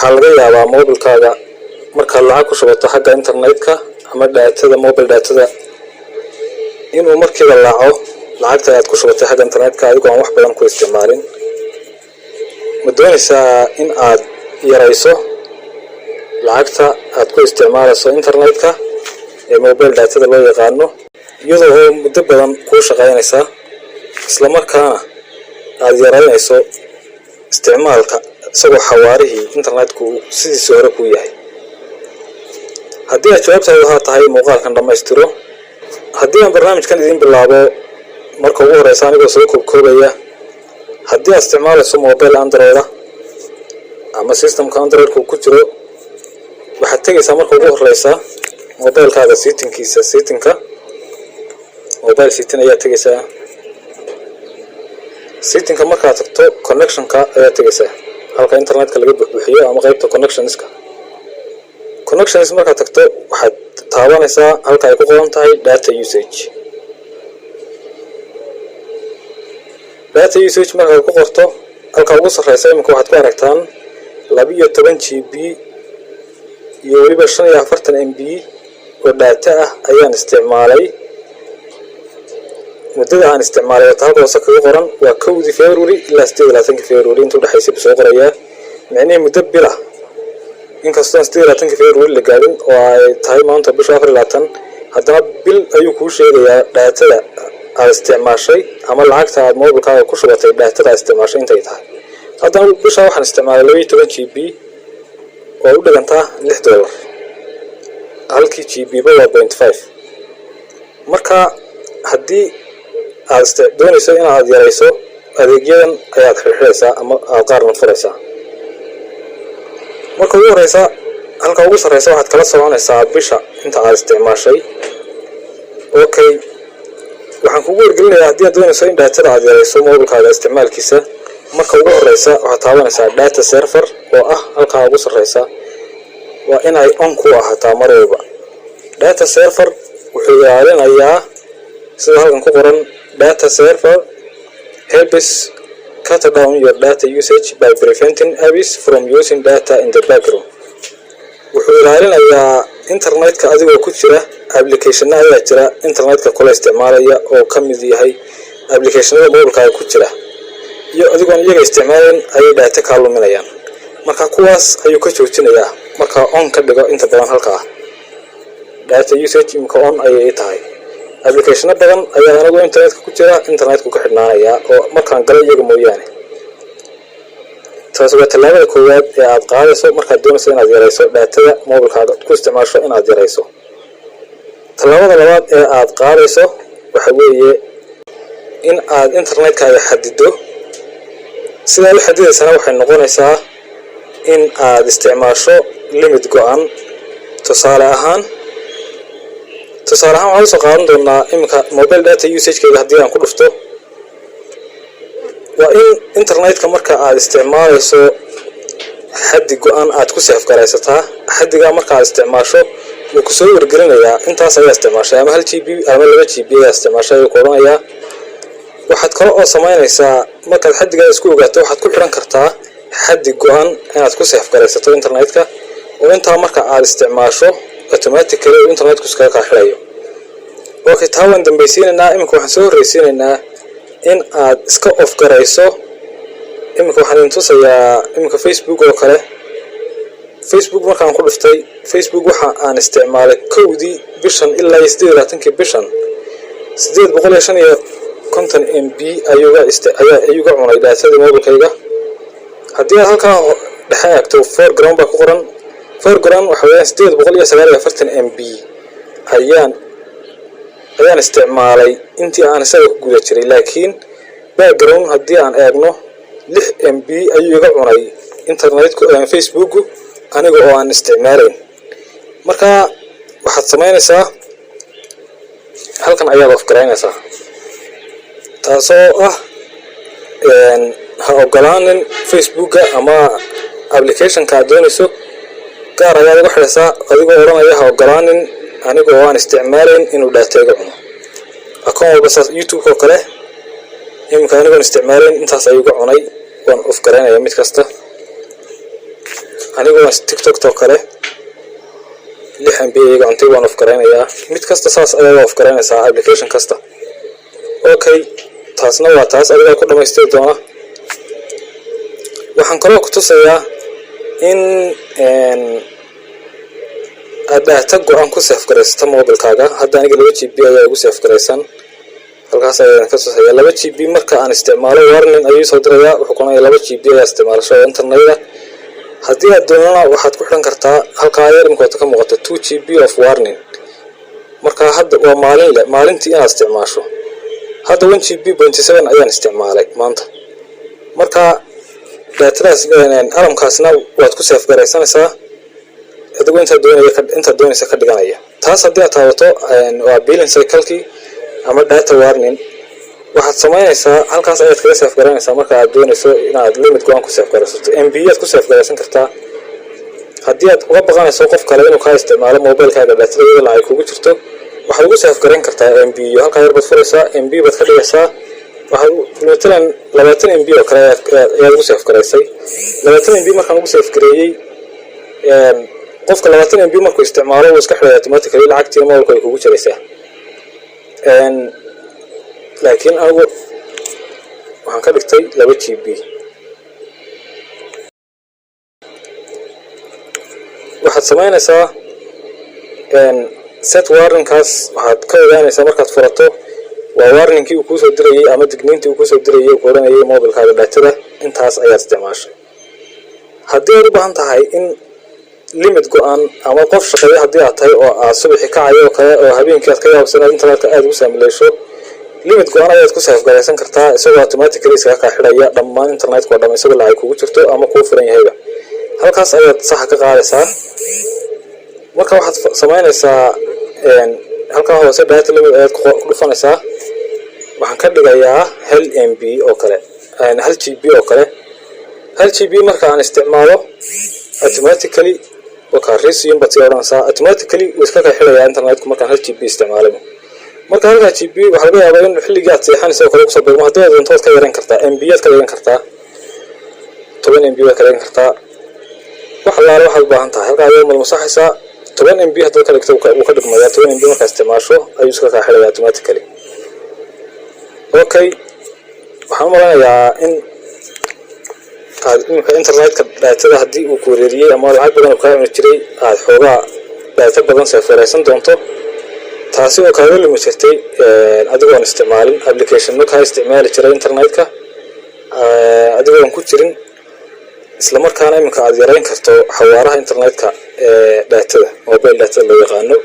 waxaa laga yaabaa mobilkaaga marka lacag ku shubato xagga internetka ama daatada mobile daatada inuu markiiba laaco lacagta aad ku shubatay xagga internetka adigoo aan wax badan ku isticmaalin. ma doonaysaa in aad yarayso lacagta aad ku isticmaalayso internetka ee mobile daatada loo yaqaano iyadoo muddo badan ku shaqaynaysa isla markaana aad yaraynayso isticmaalka isagoo xawaarihii internetku sidiisa hore ku yahay. haddii aad jawaabtaadu tahay muuqaalkan dhammaystiro. haddii aan barnaamijkan idin bilaabo marka ugu horeysa anigoo soo koobaya haddii aad isticmaalayso mobile android ama systemka androidku ku jiro waxaad tegaysaa marka ugu horeysa mobilkaaga settingka mobile setting ayaa tegaysaa. settingka markaad tagto connectionka ayaa tegaysaa halka internetka laga buuxiyo ama qaybta connections markaad tagto waxaad taabanaysaa halka ay ku qoran tahay data usage. data usage markaad ku qorto halka ugu sarreysa imika waxaad ku aragtaan 12 GB iyo weliba 45 MB oo data ah ayaan isticmaalay. muddada aan isticmaalay halka hoose kaga qoran waa 1 February ilaa 28 February inta u dhaxaysa soo qoraya macnaheedu muddo bil ah inkastoo 28 February la gaarin oo ay tahay maanta bisha 24 haddana bil ayuu kuu sheegayaa daatada aad isticmaashay ama lacagta aad mobilkaaga ku shubatay daatada aad isticmaashay intay tahay. haddana bisha waxaan isticmaalay 12 GB oo u dhiganta $6 halkii GB waa 0.5. marka haddii aad doonayso inaad yarayso adeegyadan ayaad xirxiraysaa ama aad qaarna furaysaa. marka ugu horeysa halka ugu sarreysa waxaad kala soconaysaa bisha inta aad isticmaashay. okay waxaan kugu wargelinayaa haddii aad doonayso in daatada aad yarayso mobilkaaga isticmaalkiisa marka ugu horeysa waxaad taabanaysaa data server oo ah halka ugu sarreysa waa in ay on ku ahaataa mar walba. data server wuxuu ilaalinayaa sida halkan ku qoran data server helps cut down your data usage by preventing apps from using data in the background. wuxuu ilaalinayaa internetka adigoo ku jira applicationada ayaa jira internetka kula isticmaalaya oo ka mid yahay applicationada mobilkaaga ku jira iyo adigoon iyaga isticmaalin ayay data ka luminayaan. marka kuwaas ayuu ka joojinayaa marka on ka dhigo inta badan halka data usage imka on ayay tahay. application badan ayaa anagu internetka ku jira internetku ka xidhnaanaya oo markaan galo iyaga mooyaane. taas waa tallaabada koowaad ee aad qaadayso markaad doonayso inaad yarayso daatada mobilkaaga ku isticmaasho inaad yarayso. tallaabada labaad ee aad qaadayso waxa weeye in aad internetkaaga xadido. sidaa u xadidaysana waxay noqonaysaa in aad isticmaasho limit go'an. tusaale ahaan waxaan soo qaadan doonaa imika mobile data usage-kayga haddii aan ku dhufto waa in internetka marka aad isticmaalayso xaddi go'an aad ku save garaysataa. xaddigaa marka aad isticmaasho wuu ku soo wargelinayaa intaas ayaa isticmaashay ama 1 GB ama 2 GB ayaa isticmaashay ayuu ku odhanayaa. waxaad kale oo samaynaysaa markaad xaddigaa isku ogaato waxaad ku xidhan kartaa xaddi go'an inaad ku save garaysato internetka oo intaa marka aad isticmaasho automatically internetku iskaga qaaxilayo. okay taa waan dambaysiinaynaa. imika waxaan soo horreysiinaynaa in aad iska off garayso. imika waxaan idin tusayaa imika Facebook oo kale. Facebook markaan ku dhuftay Facebook waxa aan isticmaalay 1 bishan ilaa 28 bishan 850 MB ayuuga cunay daatada mobilkayga. haddii aad halkaa dhexe eegto foreground baa ku qoran. foreground waxa weeyaan 849 MB ayaan isticmaalay intii aan isaga ku guda jiray. laakiin background haddii aan eegno 6 MB ayuu iga cunay internetku Facebooku aniga oo aan isticmaalayn. marka waxaad samaynaysaa halkan ayaad off garaynaysaa taasoo ah ha ogolaanin Facebooka ama applicationka aad doonayso gaar ayaad uga xidhaysaa adigoo odhanaya ha ogolaanin aniga oo aan isticmaalayn inuu data iga cuno. akoon walba saas YouTube oo kale imika anigoon isticmaalayn intaas ayuu iga cunay waan off garaynaya mid kasta. anigoo TikTok to kale 6 MB iyaga intii waan off gareynayaa mid kasta saas ayaa off gareynaysaa application kasta okay taasna waa taas adiga ku dhameystay doona waxaan kaloo ku tusayaa in data go'an ku save gareysta mobilkaaga hadda aniga 2 GB ayaa ugu save gareysan halkaas ayaan ka tusayaa 2 GB marka aan isticmaalo warning ayuu soo dirayaa wuxuu qonayaa 2 GB ayaa isticmaalasho internetka haddii aad doonana waxaad ku xiran kartaa halkaa yar imkood ka muuqato 2 GB of warning marka hadda waa maalintii inaad isticmaasho hadda 1 GB.7 ayaan isticmaalay maanta marka datadaas alamkaasna waad ku save gareysanaysaa adigu inta doonaysa ka dhiganaya taas haddii aad taabato waa billing cycle-kii ama data warning waxaad samaynaysaa halkaas ayaad kaga save garanaysaa marka aad doonayso inaad limit go'an ku save garaysato MB aad ku save garaysan kartaa haddii aad uga baqanayso qof kale inuu ka isticmaalo mobilkaaga datada lacag kugu jirto waxaad ugu save garayn kartaa MB iyo halka yar baad furaysaa MB baad ka dhigaysaa waxaad مثلا 20 MB oo kale ayaad ugu save garaysay 20 MB markaan ugu save gareeyay qofka 20 MB markuu isticmaalo uu iska xidhay automatically lacagtii mobilka ay kugu jiraysaa laakiin anigu waxaan ka dhigtay 2 GB waxaad samaynaysaa set warningkaas waxaad ka ogaanaysaa markaad furato waa warningkii uu kusoo dirayay ama digniintii uu kusoo dirayay uu oranayay mobilkaaga datada intaas ayaad isticmaashay haddii aad u baahan tahay in limit go'an ama qof shaqeeya haddii aad tahay oo aad subaxii kacayo oo kale oo habeenkii aad ka yaabsanayd internetka aad ugu saamilayso limit go'an ayaad ku save garaysan kartaa isagoo automatically iskaga ka xidhaya dhammaan internetka oo dhan isagoo lacag kugu jirto ama kuu furan yahayba halkaas ayaad sax ka qaadaysaa marka waxaad samaynaysaa halkaa hoose data limit ayaad ku dhufanaysaa waxaan ka dhigayaa 1 MB oo kale 1 GB oo kale 1 GB marka aan isticmaalo automatically وكان ريسيوم بتيرانسا automatically ويسكا xilaya internetku markaan 1 GB isticmaalo marka 1 GB waxa laga yaabaa in xilligaad seexanayso kale ku soo beegmo haddii aad intood ka yaran kartaa MB aad ka yaran kartaa 10 MB ka yaran kartaa waxa la waxaad u baahan tahay halka aad masaxaysaa 10 MB hadda kale uu ka dhigmaya 10 MB marka isticmaasho ayuu iska xilaya automatically okay waxaan maranayaa in internetka datada haddii uu ku wareeriyay ama lacag badan ka cuni jiray aad xoogaa data badan safaraysan doonto taasi oo kaaga lumi jirtay adigoon isticmaalin application ka isticmaali jiray internetka adigoon ku jirin isla markaana iminka aad yareyn karto xawaaraha internetka datada mobile data loo yaqaano